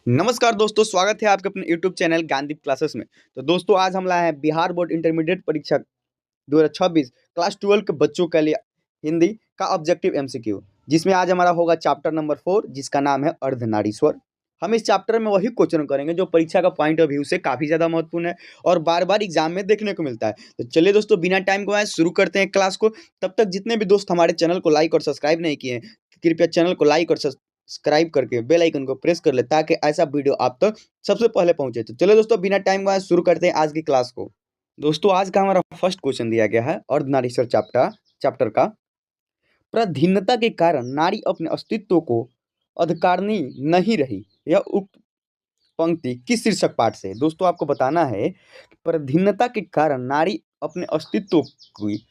नमस्कार दोस्तों, स्वागत है आपके अपने यूट्यूब चैनल ज्ञानदीप क्लासेस में। तो दोस्तों आज हम लाए हैं बिहार बोर्ड इंटरमीडिएट परीक्षा 2026 क्लास 12 के बच्चों के लिए हिंदी का ऑब्जेक्टिव एमसीक्यू, जिसमें आज हमारा होगा चैप्टर नंबर 4 जिसका नाम है अर्धनारीश्वर। हम इस चैप्टर में वही क्वेश्चन करेंगे जो परीक्षा का पॉइंट ऑफ व्यू से काफ़ी ज़्यादा महत्वपूर्ण है और बार बार एग्जाम में देखने को मिलता है। तो चलिए दोस्तों, बिना टाइम गवाए शुरू करते हैं क्लास को। तब तक जितने भी दोस्त हमारे चैनल को लाइक और सब्सक्राइब नहीं किए हैं, कृपया चैनल को लाइक और सब्सक्राइब करके बेल आइकन को प्रेस कर ले ताकि ऐसा वीडियो आप तक सबसे पहले पहुंचे। तो चलो दोस्तों, बिना टाइम गवाए शुरू करते हैं आज की क्लास को। दोस्तों आज का हमारा फर्स्ट क्वेश्चन दिया गया है अर्धनारीश्वर चैप्टर का। प्राधीनता के कारण नारी अपने अस्तित्व को अधिकारनी नहीं रही, यह उक्त पंक्ति किस शीर्षक पाठ से है? दोस्तों आपको बताना है प्राधीनता के कारण नारी अपने अस्तित्व की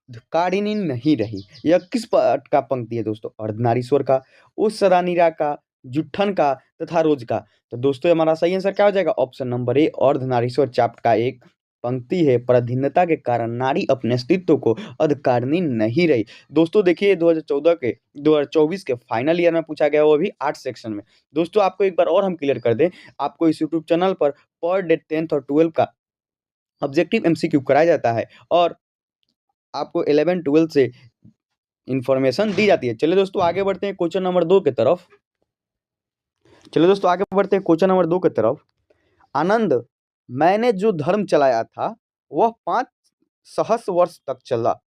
अधिकारिणी नहीं रही, यह किस पाठ का पंक्ति है? दोस्तों अर्धनारीश्वर का, उस सदानीरा का, जुट्ठन का तथा रोज का। तो दोस्तों हमारा सही आंसर क्या हो जाएगा? Option number A Ardhanarishwar chapter का एक पंक्ति है, प्राधीनता के कारण नारी अपने अस्तित्व को अधिकारिणी नहीं रही। दोस्तों देखिए 2024 के फाइनल ईयर में पूछा गया, वो भी 8 सेक्शन में। दोस्तों आपको एक बार और हम क्लियर कर दें, आपको इस YouTube channel per day 10th और 12 का ऑब्जेक्टिव एमसीक्यू कराया जाता है और आपको 11-12 से इंफॉर्मेशन दी जाती है। चलिए दोस्तों आगे बढ़ते हैं क्वेश्चन नंबर 2 की तरफ। आनंद, मैंने जो धर्म चलाया था वह 5 सहस्र वर्ष तक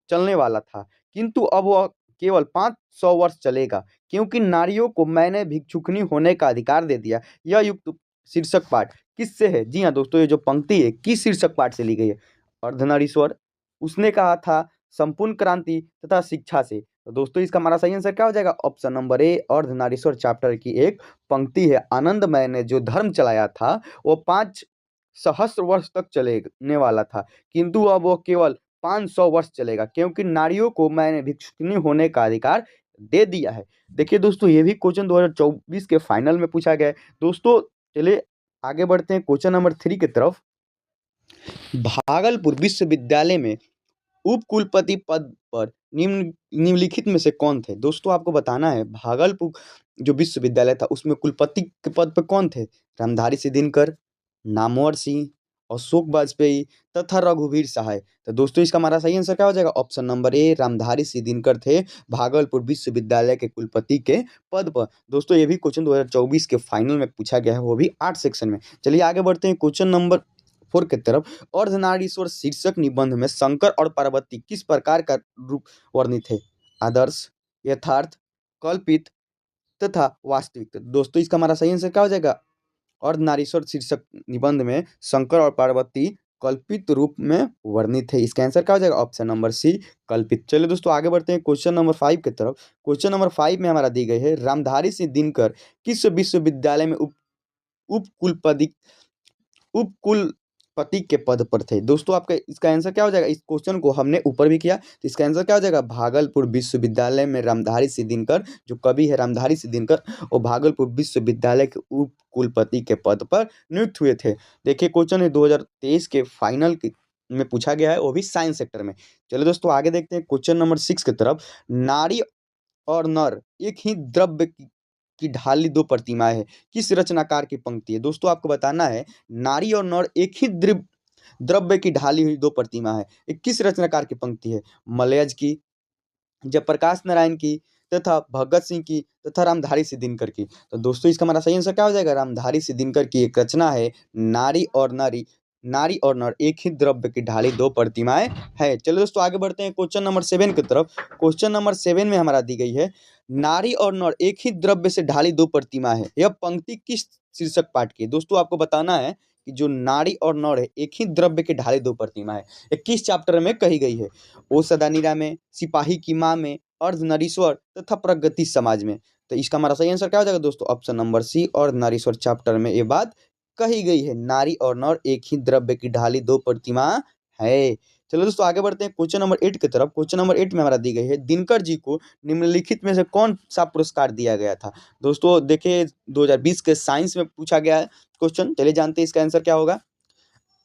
चलने वाला था, किंतु अब वह केवल 500 वर्ष चलेगा, क्योंकि नारियों को मैंने भिक्षुकनी होने का अधिकार दे दिया। यह युक्त शीर्षक पाठ किससे है? जी हाँ दोस्तों, ये जो पंक्ति है किस शीर्षक पाठ से ली गई है? अर्धनारीश्वर, उसने कहा था, संपूर्ण क्रांति तथा शिक्षा से। तो दोस्तों इसका हमारा सही आंसर क्या हो जाएगा? Option number A Ardhanarishwar chapter की एक पंक्ति है। आनंद, मैंने जो धर्म चलाया था वो 5 सहस्र वर्ष तक चलने वाला था, किंतु अब वो केवल 500 वर्ष चलेगा, क्योंकि नारियों को मैंने भिक्षुकनी होने का अधिकार दे दिया है। देखिए दोस्तों, ये भी क्वेश्चन 2024 के फाइनल में पूछा गया है। दोस्तों चलिए आगे बढ़ते हैं क्वेश्चन नंबर 3 की तरफ। भागलपुर विश्वविद्यालय में उप कुलपति पद पर निम्नलिखित में से कौन थे? दोस्तों आपको बताना है भागलपुर जो विश्वविद्यालय था उसमें कुलपति के पद पर कौन थे? रामधारी सिद्दीनकर, नामवर सिंह, अशोक वाजपेयी तथा रघुवीर सहाय। तो दोस्तों इसका हमारा सही आंसर क्या हो जाएगा? ऑप्शन नंबर ए रामधारी सिद्दीनकर थे भागलपुर विश्वविद्यालय के कुलपति के पद पर। दोस्तों ये भी क्वेश्चन 2024 के फाइनल में पूछा गया है, वो भी 8 सेक्शन में। चलिए आगे बढ़ते हैं क्वेश्चन नंबर 4 की तरफ। अर्धनारीश्वर शीर्षक निबंध में शंकर और पार्वती किस प्रकार का रूप वर्णित है? आदर्श, यथार्थ, कल्पित तथा वास्तविक। तो दोस्तों इसका हमारा सही आंसर क्या हो जाएगा? अर्धनारीश्वर शीर्षक निबंध में शंकर और पार्वती कल्पित रूप में वर्णित है। इसका आंसर क्या हो जाएगा? ऑप्शन नंबर सी कल्पित। चलिए दोस्तों आगे बढ़ते हैं क्वेश्चन नंबर 5 की तरफ। क्वेश्चन नंबर 5 में हमारा दी गई है, रामधारी सिंह दिनकर किस विश्वविद्यालय में उप कुलपति के पद पर थे? दोस्तों आपका इसका आंसर क्या हो जाएगा? इस क्वेश्चन को हमने ऊपर भी किया, तो इसका आंसर क्या हो जाएगा? भागलपुर विश्वविद्यालय में रामधारी सिंह दिनकर, जो कवि है रामधारी सिंह दिनकर, वो भागलपुर विश्वविद्यालय के उप कुलपति के पद पर नियुक्त हुए थे। देखिए क्वेश्चन है 2023 के फाइनल में पूछा गया है, वो भी साइंस सेक्टर में। चलो दोस्तों आगे देखते हैं क्वेश्चन नंबर 6 की तरफ। नारी और नर एक ही द्रव्य की ढाली 2 प्रतिमाएं हैं, किस रचनाकार की पंक्ति है? दोस्तों आपको बताना है नारी और नर एक ही द्रव्य की ढाली हुई 2 प्रतिमा है, ये किस रचनाकार की पंक्ति है? मलयज की, जयप्रकाश नारायण की तथा भगत सिंह की तथा रामधारी सिंह दिनकर की। तो दोस्तों इसका हमारा सही आंसर क्या हो जाएगा? रामधारी सिंह दिनकर की एक रचना है नारी और नर एक ही द्रव्य की ढाली 2 प्रतिमाएं है। चलो दोस्तों आगे बढ़ते हैं क्वेश्चन नंबर 7 की तरफ। क्वेश्चन नंबर 7 में हमारा दी गई है, नारी और नर एक ही द्रव्य से ढाली 2 प्रतिमा है, यह पंक्ति किस शीर्षक पाठ की है? दोस्तों आपको बताना है कि जो नारी और नर है एक ही द्रव्य के ढाली 2 प्रतिमा है, ये किस चैप्टर में कही गई है? ओ सदानीरा में, सिपाही की माँ में, अर्धनारीश्वर तथा प्रगति समाज में। तो इसका हमारा सही आंसर क्या हो जाएगा दोस्तों? Option number C Ardhanarishwar chapter में ये बात कही गई है, नारी और नर एक ही द्रव्य की ढाली 2 प्रतिमा है। चलो दोस्तों आगे बढ़ते हैं क्वेश्चन नंबर 8 की तरफ। क्वेश्चन नंबर 8 में हमारा दी गई है, दिनकर जी को निम्नलिखित में से कौन सा पुरस्कार दिया गया था? दोस्तों देखिए 2020 के साइंस में पूछा गया है क्वेश्चन, चलिए जानते हैं इसका आंसर क्या होगा।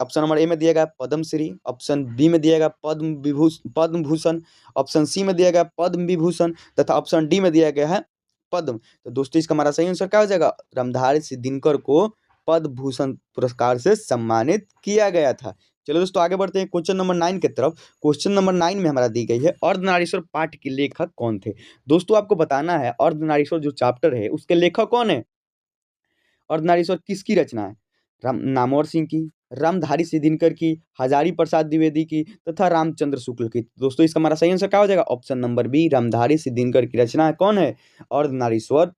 ऑप्शन नंबर ए में दिया गया पद्मश्री, ऑप्शन बी में दिया गया पद्म भूषण, ऑप्शन सी में दिया गया पद्म विभूषण तथा ऑप्शन डी में दिया गया है पद्म। तो दोस्तों इसका हमारा सही आंसर क्या हो जाएगा? रामधारी सिंह दिनकर को पद्म भूषण पुरस्कार से सम्मानित किया गया था। चलो दोस्तों आगे बढ़ते हैं क्वेश्चन नंबर 9 की तरफ। क्वेश्चन नंबर 9 में हमारा दी गई है अर्धनारीश्वर पाठ के लेखक कौन थे? दोस्तों आपको बताना है अर्धनारीश्वर जो चैप्टर है उसके लेखक कौन है? अर्धनारीश्वर किसकी रचना है? राम नामवर सिंह की, रामधारी सिंह दिनकर की, हजारी प्रसाद द्विवेदी की तथा रामचंद्र शुक्ल की। दोस्तों इसका हमारा सही आंसर क्या हो जाएगा? Option number B, Ramdhari Singh Dinkar की रचना कौन है? अर्धनारीश्वर।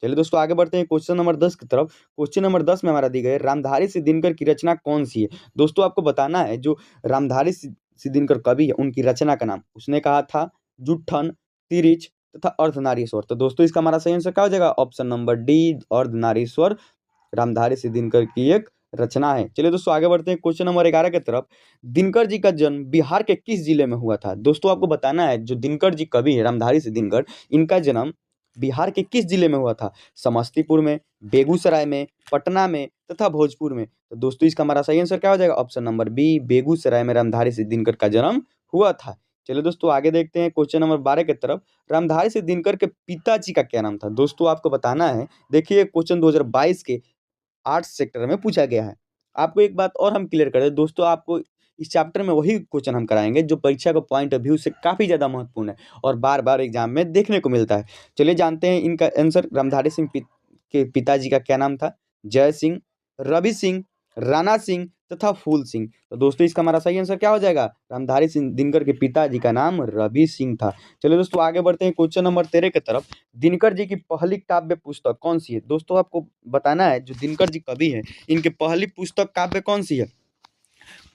चलिए दोस्तों आगे बढ़ते हैं क्वेश्चन नंबर 10 की तरफ। क्वेश्चन नंबर 10 में हमारा दी गई है रामधारी सिंह दिनकर की रचना कौन सी है? दोस्तों आपको बताना है जो रामधारी सिंह दिनकर कवि है उनकी रचना का नाम उसने कहा था जुट्ठन, तिरिच तथा अर्धनारीश्वर। तो दोस्तों इसका हमारा सही आंसर क्या हो जाएगा? Option number D, Ardhanarishwar Ramdhari Singh Dinkar की एक रचना है। चलिए दोस्तों आगे बढ़ते हैं क्वेश्चन नंबर 11 की तरफ। दिनकर जी का जन्म बिहार के किस जिले में हुआ था? दोस्तों आपको बताना है जो दिनकर जी कवि है रामधारी सिंह दिनकर, इनका जन्म बिहार के किस जिले में हुआ था? समस्तीपुर में, बेगूसराय में, पटना में तथा भोजपुर में। तो दोस्तों इसका हमारा सही आंसर क्या हो जाएगा? ऑप्शन नंबर बी, बेगूसराय में रामधारी सिंह दिनकर का जन्म हुआ था। चलिए दोस्तों आगे देखते हैं क्वेश्चन नंबर 12 की तरफ। रामधारी सिंह दिनकर के पिताजी का क्या नाम था? दोस्तों आपको बताना है, देखिए क्वेश्चन 2022 के आर्ट्स सेक्टर में पूछा गया है। आपको एक बात और हम क्लियर कर दें दोस्तों, आपको इस चैप्टर में वही क्वेश्चन हम कराएंगे जो परीक्षा का पॉइंट ऑफ व्यू से काफ़ी ज़्यादा महत्वपूर्ण है और बार-बार एग्जाम में देखने को मिलता है। चलिए जानते हैं इनका आंसर। रामधारी सिंह के पिताजी का क्या नाम था? जय सिंह, रवि सिंह, राणा सिंह तथा फूल सिंह। तो दोस्तों इसका हमारा सही आंसर क्या हो जाएगा? रामधारी सिंह दिनकर के पिताजी का नाम रवि सिंह था। चलिए दोस्तों आगे बढ़ते हैं क्वेश्चन नंबर 13 की तरफ। दिनकर जी की पहली काव्य पुस्तक कौन सी है? दोस्तों आपको बताना है जो दिनकर जी कवि है इनकी पहली पुस्तक काव्य कौन सी है?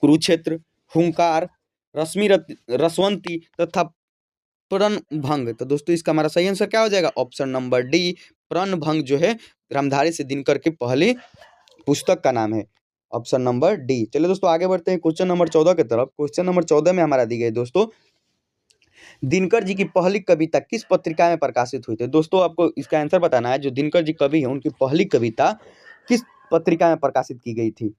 कुरुक्षेत्र, हुंकार, रसवंती तथा प्रणभंग। तो दोस्तों इसका हमारा सही आंसर क्या हो जाएगा? ऑप्शन नंबर डी, प्रणभंग जो है रामधारी सिंह दिनकर की पहली पुस्तक का नाम है। Option number D. चलिए दोस्तों आगे बढ़ते हैं क्वेश्चन नंबर 14 की तरफ। क्वेश्चन नंबर 14 में हमारा दी गई दोस्तों दिनकर जी की पहली कविता किस पत्रिका में प्रकाशित हुई थी? दोस्तों आपको इसका आंसर बताना है जो दिनकर जी कवि है उनकी पहली कविता किस पत्रिका में प्रकाशित की गई थी?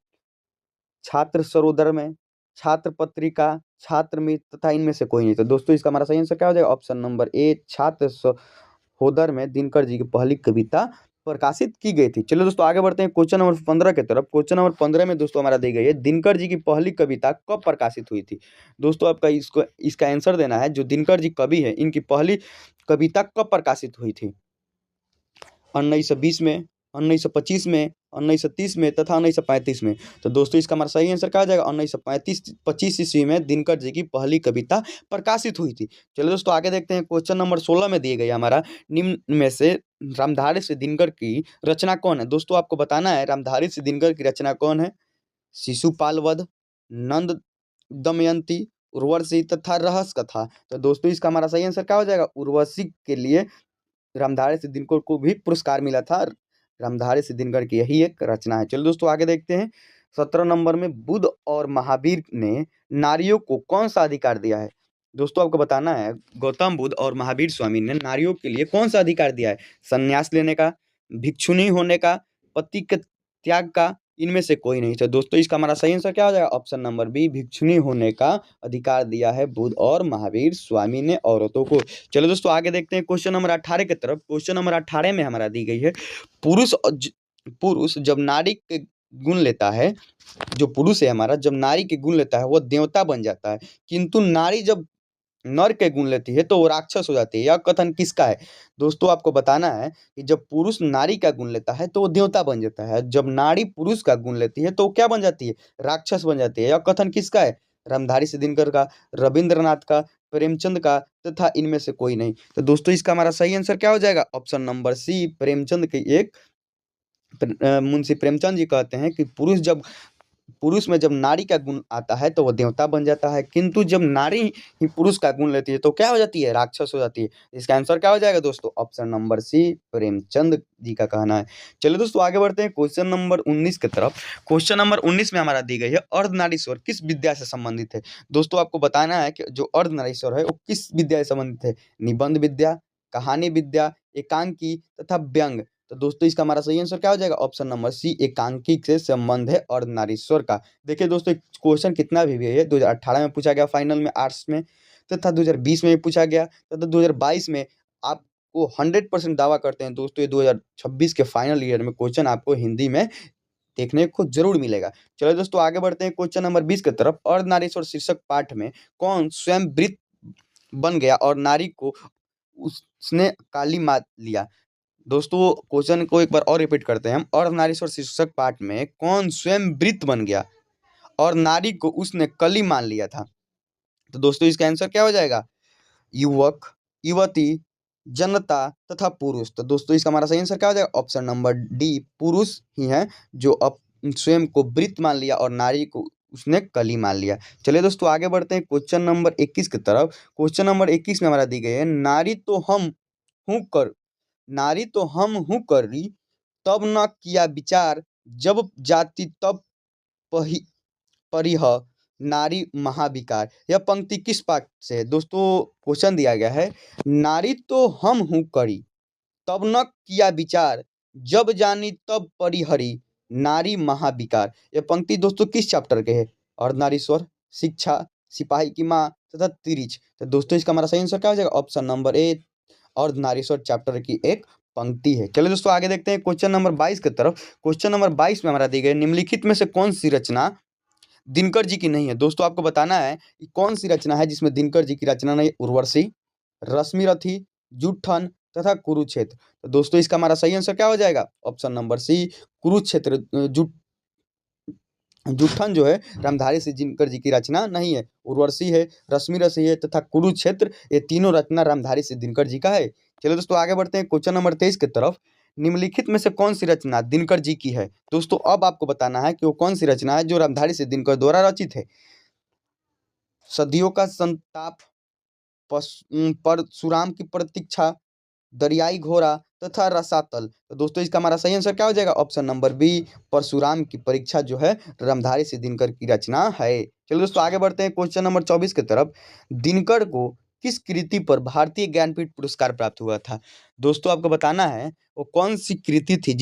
छात्र सरोदर में, छात्र पत्रिका, छात्र मित्र तथा इनमें से कोई नहीं। तो दोस्तों इसका हमारा सही आंसर क्या हो जाएगा? ऑप्शन नंबर ए, छात्र सहोदर में दिनकर जी की पहली कविता प्रकाशित की गई थी। चलिए दोस्तों आगे बढ़ते हैं क्वेश्चन नंबर 15 की तरफ। क्वेश्चन नंबर 15 में दोस्तों हमारा दी गई है दिनकर जी की पहली कविता कब प्रकाशित हुई थी? दोस्तों आपका इसका आंसर देना है जो दिनकर जी कवि है इनकी पहली कविता कब प्रकाशित हुई थी? 1920 में, 1925 में, 1930 में तथा 1935 में। तो दोस्तों इसका हमारा सही आंसर क्या हो जाएगा? 1935 ईस्वी में दिनकर जी की पहली कविता प्रकाशित हुई थी। चलिए दोस्तों आगे देखते हैं क्वेश्चन नंबर 16 में दिए गए हमारा निम्न में से रामधारी सिंह दिनकर की रचना कौन है? दोस्तों आपको बताना है रामधारी सिंह दिनकर की रचना कौन है? शिशुपाल वध, नंद दमयंती, उर्वशी तथा रहस्य कथा। तो दोस्तों इसका हमारा सही आंसर क्या हो जाएगा? उर्वशी के लिए रामधारी सिंह दिनकर को भी पुरस्कार मिला था। रामधारी सिंह दिनकर की यही एक रचना है। चलो दोस्तों आगे देखते हैं 17 नंबर में बुद्ध और महावीर ने नारियों को कौन सा अधिकार दिया है? दोस्तों आपको बताना है गौतम बुद्ध और महावीर स्वामी ने नारियों के लिए कौन सा अधिकार दिया है? संन्यास लेने का, भिक्षुणी होने का, पति के त्याग का, इनमें से कोई नहीं। तो दोस्तों इसका हमारा सही आंसर क्या हो जाएगा? ऑप्शन नंबर बी, भिक्षुणी होने का अधिकार दिया है बुद्ध और महावीर स्वामी ने औरतों को। चलो दोस्तों आगे देखते हैं क्वेश्चन नंबर 18 की तरफ। क्वेश्चन नंबर 18 में हमारा दी गई है पुरुष जब नारी के गुण लेता है, जो पुरुष है हमारा जब नारी के गुण लेता है वो देवता बन जाता है, किंतु नारी जब नर के गुण लेती है तो वो राक्षस हो जाती है। यह कथन किसका है? दोस्तों आपको बताना है कि जब पुरुष नारी का गुण लेता है तो वो देवता बन जाता है, जब नारी पुरुष का गुण लेती है तो वो क्या बन जाती है? राक्षस बन जाती है। यह कथन किसका है? रामधारी सिंह दिनकर का, रविंद्रनाथ का, प्रेमचंद का तथा इनमें से कोई नहीं। तो दोस्तों इसका हमारा सही आंसर क्या हो जाएगा? ऑप्शन नंबर सी, प्रेमचंद के एक मुंशी प्रेमचंद जी कहते हैं कि पुरुष में जब नारी का गुण आता है तो वो देवता बन जाता है, किंतु जब नारी ही पुरुष का गुण लेती है तो क्या हो जाती है? राक्षस हो जाती है। इसका आंसर क्या हो जाएगा दोस्तों? ऑप्शन नंबर सी, प्रेमचंद जी का कहना है। चलिए दोस्तों आगे बढ़ते हैं क्वेश्चन नंबर 19 की तरफ। क्वेश्चन नंबर 19 में हमारा दी गई है अर्धनारीश्वर किस विद्या से संबंधित है? दोस्तों आपको बताना है कि जो अर्धनारीश्वर है वो किस विद्या से संबंधित है? निबंध विद्या, कहानी विद्या, एकांकी तथा व्यंग। तो दोस्तों इसका हमारा सही आंसर क्या हो जाएगा? ऑप्शन नंबर सी, एकांकिक से संबंध है अर्धनारीश्वर का। देखिए दोस्तों क्वेश्चन कितना भी है 2018 में पूछा गया फाइनल में आर्ट्स में, तथा 2020 में भी पूछा गया तथा 2022 में। आप आपको 100% दावा करते हैं दोस्तों, ये 2026 के फाइनल ईयर में क्वेश्चन आपको हिंदी में देखने को जरूर मिलेगा। चलो दोस्तों आगे बढ़ते हैं क्वेश्चन नंबर 20 की तरफ। अर्धनारीश्वर शीर्षक पाठ में कौन स्वयं वृत्त बन गया और नारी को उसने काली मान लिया? दोस्तों क्वेश्चन को एक बार और रिपीट करते हैं हम। अर्धनारीश्वर शीर्षक पाठ में कौन स्वयं वृत्त बन गया और नारी को उसने कली मान लिया था? तो दोस्तों इसका आंसर क्या हो जाएगा? युवक, युवती, जनता तथा पुरुष। तो दोस्तों इसका हमारा सही आंसर क्या हो जाएगा? ऑप्शन नंबर डी, पुरुष ही है जो स्वयं को वृत्त मान लिया और नारी को उसने कली मान लिया। चलिए दोस्तों आगे बढ़ते हैं क्वेश्चन नंबर 21 की तरफ। क्वेश्चन नंबर 21 में हमारा दी गई है, नारी तो हम हूँ करी, तब न किया विचार, जब जाति तब परिह नारी महाविकार। यह पंक्ति किस पाठ से है? दोस्तों क्वेश्चन दिया गया है, नारी तो हम हूँ करी, तब न किया विचार, जब जानी तब परिहरी नारी महाविकार। यह पंक्ति दोस्तों किस चैप्टर के है? अर्धनारीश्वर, शिक्षा, सिपाही की माँ तथा तिरिच। तो दोस्तों इसका हमारा सही आंसर क्या हो जाएगा? Option number A, Ardhanarishwar chapter की एक पंक्ति है। चलिए दोस्तों आगे देखते हैं क्वेश्चन नंबर 22 की तरफ। क्वेश्चन नंबर 22 में हमारा दी गई, निम्नलिखित में से कौन सी रचना दिनकर जी की नहीं है? दोस्तों आपको बताना है कि कौन सी रचना है जिसमें दिनकर जी की रचना नहीं? उर्वशी, रश्मिरथी, जुट्ठन तथा कुरुक्षेत्र। तो दोस्तों इसका हमारा सही आंसर क्या हो जाएगा? Option number C, Kurukshetra. जुट्ठन जो है रामधारी सिंह दिनकर जी की रचना नहीं है। उर्वशी है, रश्मिरथी है तथा कुरुक्षेत्र, ये तीनों रचना रामधारी सिंह दिनकर जी का है। चलिए दोस्तों आगे बढ़ते हैं क्वेश्चन नंबर 23 की तरफ। निम्नलिखित में से कौन सी रचना दिनकर जी की है? दोस्तों अब आपको बताना है कि वो कौन सी रचना है जो रामधारी सिंह दिनकर द्वारा रचित है। सदियों का संताप, परशुराम की प्रतीक्षा, दरियाई घोड़ा तथा रसातल। तो दोस्तों इसका हमारा सही आंसर क्या हो जाएगा? ऑप्शन नंबर बी, परशुराम की परीक्षा जो है रामधारी सिंह दिनकर की रचना है। चलो दोस्तों आगे बढ़ते हैं क्वेश्चन नंबर 24 की तरफ। दिनकर को किस कृति पर भारतीय ज्ञानपीठ पुरस्कार प्राप्त हुआ था? दोस्तों आपको बताना है वो कौन सी कृति थी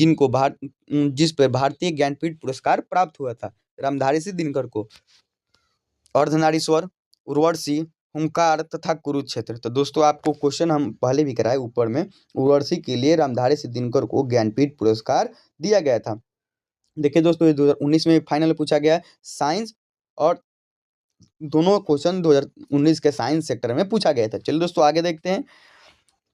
जिस पर भारतीय ज्ञानपीठ पुरस्कार प्राप्त हुआ था रामधारी सिंह दिनकर को? अर्धनारीश्वर, उर्वशी, हुंकार तथा कुरुक्षेत्र। तो दोस्तों आपको क्वेश्चन हम पहले भी कराए ऊपर में, उर्वशी के लिए रामधारी सिंह दिनकर को ज्ञानपीठ पुरस्कार दिया गया था। देखिए दोस्तों ये 2019 में फाइनल पूछा गया है साइंस, और दोनों क्वेश्चन 2019 के साइंस सेक्टर में पूछा गया था। चलिए दोस्तों आगे देखते हैं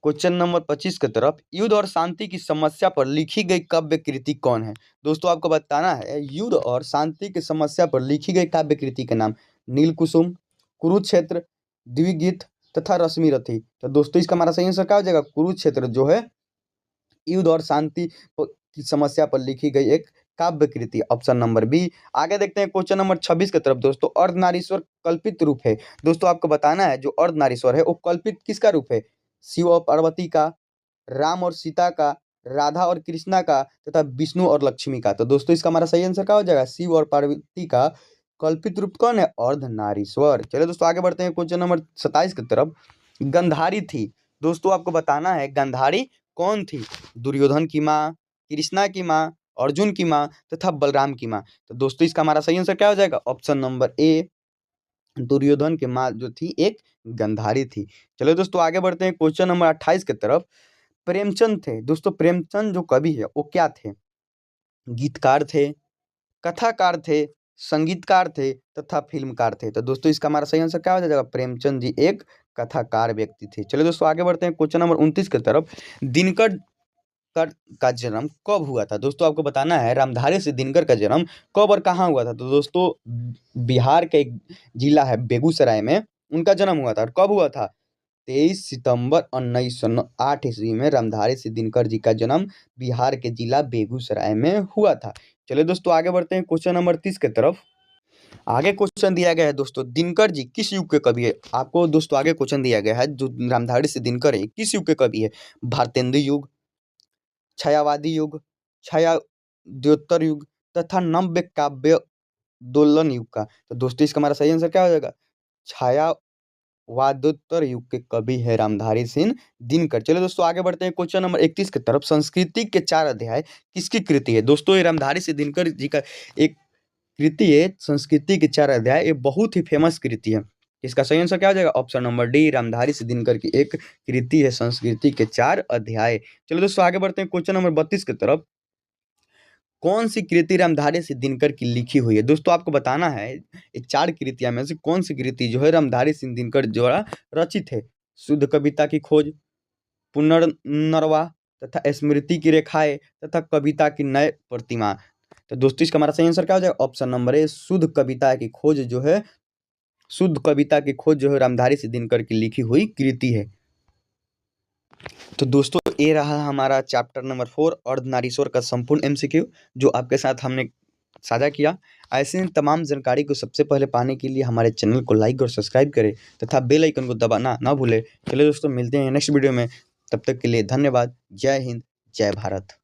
क्वेश्चन नंबर 25 की तरफ। युद्ध और शांति की समस्या पर लिखी गई काव्य कृति कौन है? दोस्तों आपको बताना है युद्ध और शांति की समस्या पर लिखी गई काव्य कृति के नाम। नीलकुसुम, कुरुक्षेत्र, द्विगीत तथा रश्मिरथी। तो दोस्तों इसका हमारा सही आंसर क्या हो जाएगा? कुरुक्षेत्र जो है युद्ध और शांति की समस्या पर लिखी गई एक काव्य कृति, ऑप्शन नंबर बी। आगे देखते हैं क्वेश्चन नंबर 26 की तरफ। दोस्तों अर्धनारीश्वर कल्पित रूप है। दोस्तों आपको बताना है जो अर्धनारीश्वर है वो कल्पित किसका रूप है? शिव और पार्वती का, राम और सीता का, राधा और कृष्णा का तथा विष्णु और लक्ष्मी का। तो दोस्तों इसका हमारा सही आंसर क्या हो जाएगा? शिव और पार्वती का कल्पित रूप कौन है? अर्धनारीश्वर। चलिए दोस्तों आगे बढ़ते हैं क्वेश्चन नंबर 27 की तरफ। गंधारी थी, दोस्तों आपको बताना है गंधारी कौन थी? दुर्योधन की माँ, कृष्णा की माँ, अर्जुन की माँ तथा बलराम की माँ। तो दोस्तों इसका हमारा सही आंसर क्या हो जाएगा? ऑप्शन नंबर ए, दुर्योधन की माँ जो थी एक गंधारी थी। चलो दोस्तों आगे बढ़ते हैं क्वेश्चन नंबर 28 की तरफ। प्रेमचंद थे, दोस्तों प्रेमचंद जो कवि है वो क्या थे? गीतकार थे, कथाकार थे, संगीतकार थे तथा फिल्मकार थे। तो दोस्तों इसका हमारा सही आंसर क्या हो जाएगा? प्रेमचंद जी एक कथाकार व्यक्ति थे। चलिए दोस्तों आगे बढ़ते हैं क्वेश्चन नंबर 29 की तरफ। दिनकर का जन्म कब हुआ था? दोस्तों आपको बताना है रामधारी सिंह दिनकर का जन्म कब और कहाँ हुआ था? तो दोस्तों बिहार के एक जिला है बेगूसराय में उनका जन्म हुआ था। और कब हुआ था? 23 सितंबर 1908 ईस्वी में रामधारी सिंह दिनकर जी का जन्म बिहार के जिला बेगूसराय में हुआ था। चलिए दोस्तों आगे बढ़ते हैं क्वेश्चन नंबर 30 की तरफ। आगे क्वेश्चन दिया गया है दोस्तों, दिनकर जी किस युग के कवि है? आपको दोस्तों आगे क्वेश्चन दिया गया है जो रामधारी सिंह दिनकर है किस युग के कवि है? भारतेंदु युग, छायावादी युग, छायाद्योतर युग तथा नव्य काव्य दोलन युग का। तो दोस्तों इसका हमारा सही आंसर क्या हो जाएगा? छायावादोत्तर युग के कवि है रामधारी सिंह दिनकर। चलिए दोस्तों आगे बढ़ते हैं क्वेश्चन नंबर 31 की तरफ। संस्कृति के 4 अध्याय किसकी कृति है? दोस्तों ये रामधारी सिंह दिनकर जी का एक कृति है, संस्कृति के 4 अध्याय। ये बहुत ही फेमस कृति है। इसका सही आंसर क्या हो जाएगा? Option number D, Ramdhari Singh Dinkar की एक कृति है संस्कृति के 4 अध्याय। चलो दोस्तों आगे बढ़ते हैं क्वेश्चन नंबर 32 की तरफ। कौन सी कृति रामधारी सिंह दिनकर की लिखी हुई है? दोस्तों आपको बताना है ये 4 कृतियां में से कौन सी कृति जो है रामधारी सिंह दिनकर द्वारा रचित है। शुद्ध कविता की खोज, पुनर्नरवा तथा स्मृति की रेखाएं तथा कविता की नए प्रतिमा। तो दोस्तों इसका हमारा सही आंसर क्या हो जाएगा? ऑप्शन नंबर ए, शुद्ध कविता की खोज जो है, शुद्ध कविता की खोज जो है रामधारी सिंह दिनकर की लिखी हुई कृति है। तो दोस्तों ये रहा हमारा चैप्टर नंबर 4 अर्धनारीश्वर का संपूर्ण एमसीक्यू जो आपके साथ हमने साझा किया। ऐसे ही तमाम जानकारी को सबसे पहले पाने के लिए हमारे चैनल को लाइक और सब्सक्राइब करें तथा बेल आइकन को दबाना ना भूलें। चलिए दोस्तों मिलते हैं नेक्स्ट वीडियो में, तब तक के लिए धन्यवाद। जय हिंद, जय भारत।